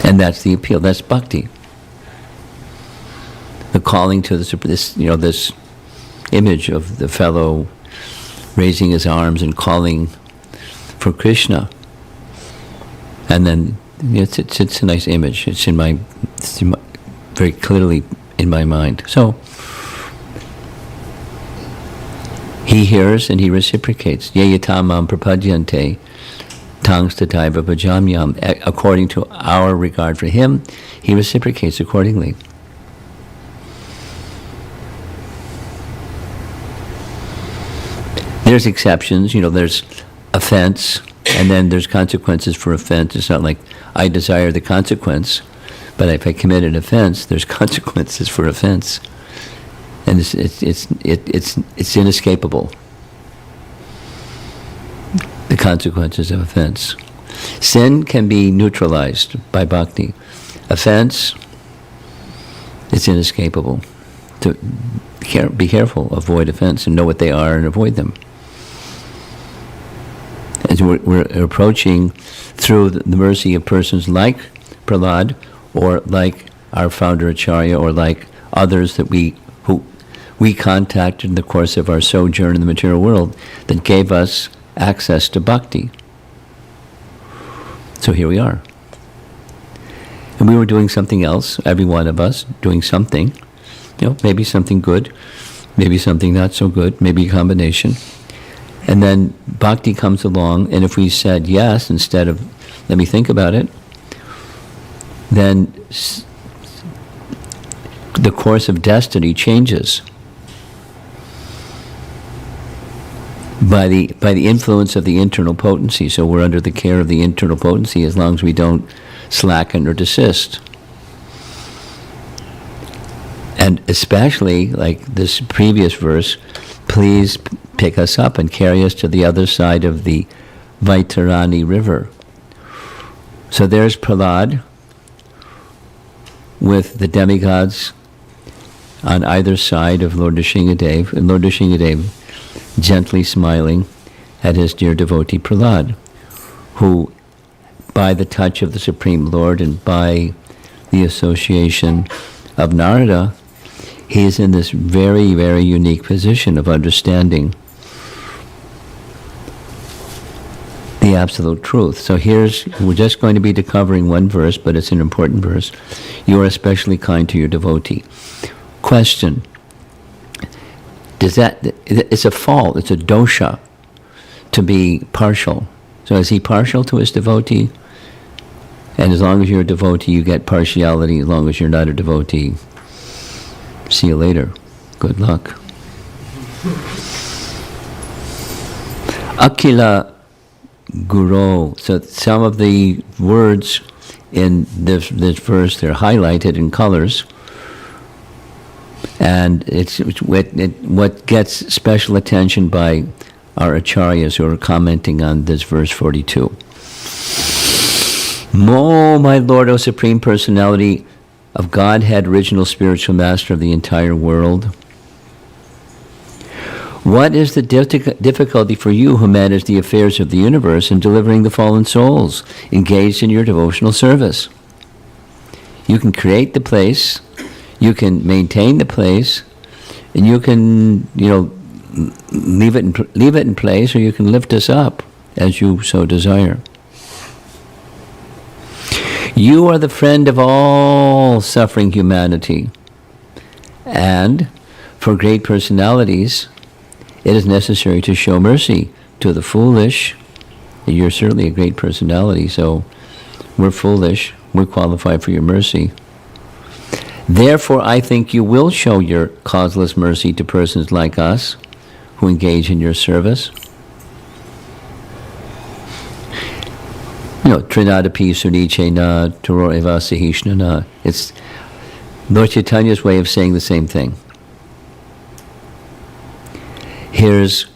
And that's the appeal, that's bhakti. The calling to this image of the fellow raising his arms and calling for Krishna. And then it's a nice image. It's very clearly in my mind. So he hears and he reciprocates. Ye yatamam prapadyante tangstataiva bhajamyam. According to our regard for him, he reciprocates accordingly. There's exceptions, there's offense, and then there's consequences for offense. It's not like I desire the consequence, but if I commit an offense, there's consequences for offense, and it's inescapable. The consequences of offense. Sin can be neutralized by bhakti. Offense, it's inescapable. To be careful, avoid offense, and know what they are and avoid them. As we're approaching through the mercy of persons like Prahalad, or like our founder Acharya, or like others that who we contacted in the course of our sojourn in the material world, that gave us access to bhakti. So here we are. And we were doing something else, every one of us doing something, maybe something good, maybe something not so good, maybe a combination. And then bhakti comes along, and if we said yes instead of let me think about it, then the course of destiny changes by the influence of the internal potency. So we're under the care of the internal potency as long as we don't slacken or desist. And especially, like this previous verse, please pick us up and carry us to the other side of the Vaitarani river. So there's Prahalad with the demigods on either side of Lord Nrsingadev, and Lord Nrsingadev gently smiling at his dear devotee Prahalad, who, by the touch of the Supreme Lord and by the association of Narada, he is in this very, very unique position of understanding the absolute truth. So we're just going to be covering one verse, but it's an important verse. You are especially kind to your devotee. Question. It's a fault, it's a dosha to be partial. So is he partial to his devotee? And as long as you're a devotee, you get partiality. As long as you're not a devotee, see you later. Good luck. Akila Guru. So some of the words in this verse, they're highlighted in colors. And it's what gets special attention by our acharyas who are commenting on this verse 42. Oh, my Lord, O Supreme Personality of Godhead, original spiritual master of the entire world, what is the difficulty for you who manage the affairs of the universe in delivering the fallen souls engaged in your devotional service? You can create the place, you can maintain the place, and you can, leave it in place, or you can lift us up as you so desire. You are the friend of all suffering humanity, and for great personalities, it is necessary to show mercy to the foolish. You're certainly a great personality, so we're foolish. We're qualified for your mercy. Therefore, I think you will show your causeless mercy to persons like us who engage in your service. Trinadapi Sunichena Turo Eva Sahishnana. It's Lord Chaitanya's way of saying the same thing. Here's